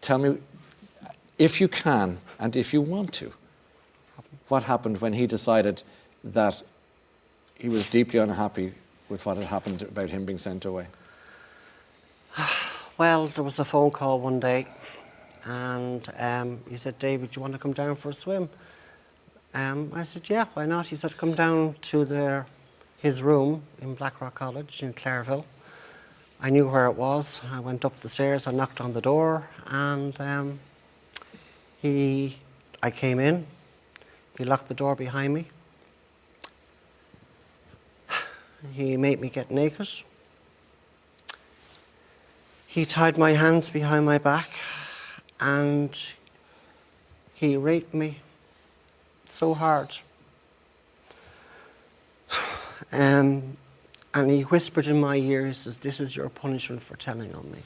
tell me, if you can and if you want to, what happened when he decided that he was deeply unhappy with what had happened about him being sent away? Well, there was a phone call one day, and he said, "David, do you want to come down for a swim?" I said, "Yeah, why not?" He said, "Come down to his room in Blackrock College in Clairville." I knew where it was. I went up the stairs, I knocked on the door, and I came in. He locked the door behind me. He made me get naked. He tied my hands behind my back, and he raped me so hard. And he whispered in my ear, he says, "This is your punishment for telling on me."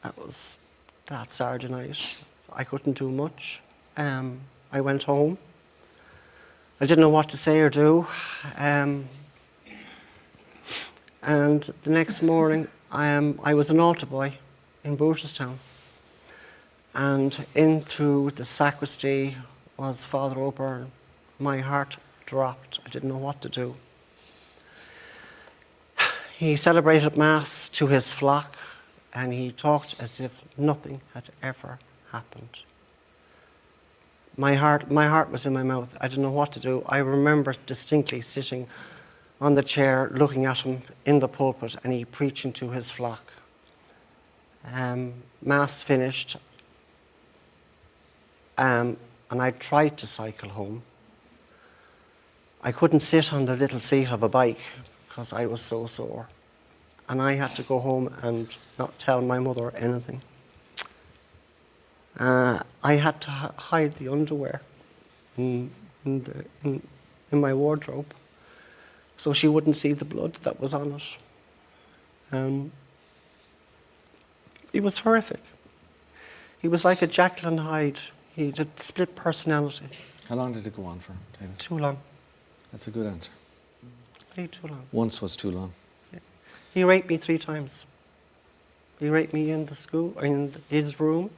That was that Saturday night. I couldn't do much. I went home. I didn't know what to say or do. And the next morning, I was an altar boy in Booterstown. And into the sacristy was Father O'Byrne. My heart dropped. I didn't know what to do. He celebrated Mass to his flock, and he talked as if nothing had ever happened. My heart was in my mouth. I didn't know what to do. I remember distinctly sitting on the chair, looking at him in the pulpit, and he preaching to his flock. Mass finished, and I tried to cycle home. I couldn't sit on the little seat of a bike because I was so sore. And I had to go home and not tell my mother anything. I had to hide the underwear in my wardrobe so she wouldn't see the blood that was on it. He was horrific. He was like a Jekyll and Hyde. He had split personality. How long did it go on for, David? Too long. That's a good answer. Way too long. Once was too long. Yeah. He raped me 3 times. He raped me in the school, in his room,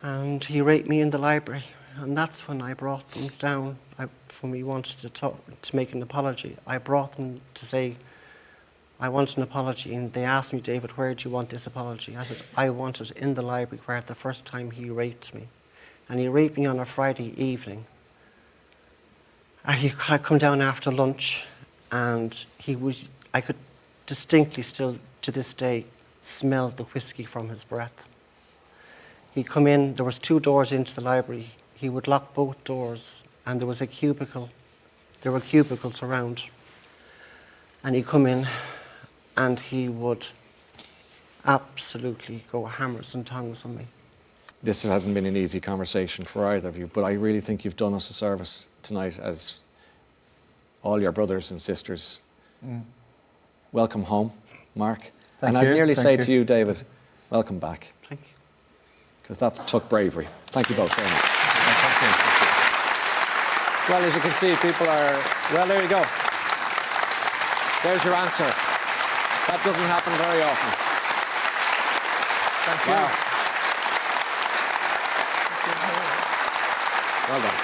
and he raped me in the library. And that's when I brought them down. When we wanted to make an apology, I brought them to say, "I want an apology." And they asked me, "David, where do you want this apology?" I said, "I want it in the library where the first time he raped me." And he raped me on a Friday evening. I'd come down after lunch, and I could distinctly still, to this day, smell the whiskey from his breath. He'd come in, there was 2 doors into the library. He would lock both doors, and there was a cubicle. There were cubicles around. And he'd come in, and he would absolutely go hammers and tongs on me. This hasn't been an easy conversation for either of you, but I really think you've done us a service tonight as all your brothers and sisters. Welcome home, Mark. And I'd nearly say to you, David, welcome back. Thank you. Because that took bravery. Thank you both very much. Well, as you can see, people are... Well, there you go. There's your answer. That doesn't happen very often. Thank you. Wow. Well done.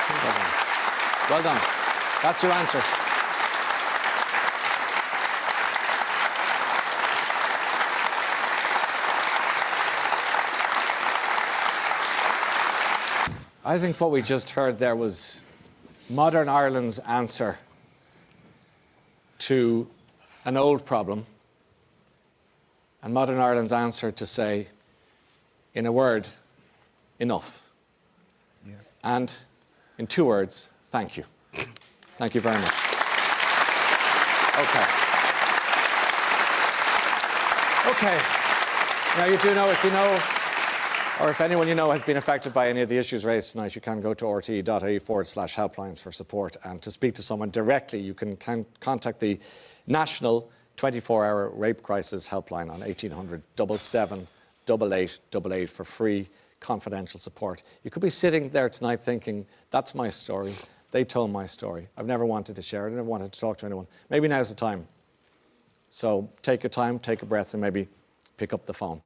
Well done. Well done. That's your answer. I think what we just heard there was modern Ireland's answer to an old problem, and modern Ireland's answer to say, in a word, enough. Yeah. And in 2 words, thank you. Thank you very much. Okay. Now you do know, if you know, or if anyone you know has been affected by any of the issues raised tonight, you can go to rte.ie/helplines for support. And to speak to someone directly, you can contact the National 24-hour Rape Crisis Helpline on 1800 77 8888 for free confidential support. You could be sitting there tonight thinking, that's my story, They told my story. I've never wanted to share it. I never wanted to talk to anyone. Maybe now's the time. So take your time, take a breath, and maybe pick up the phone.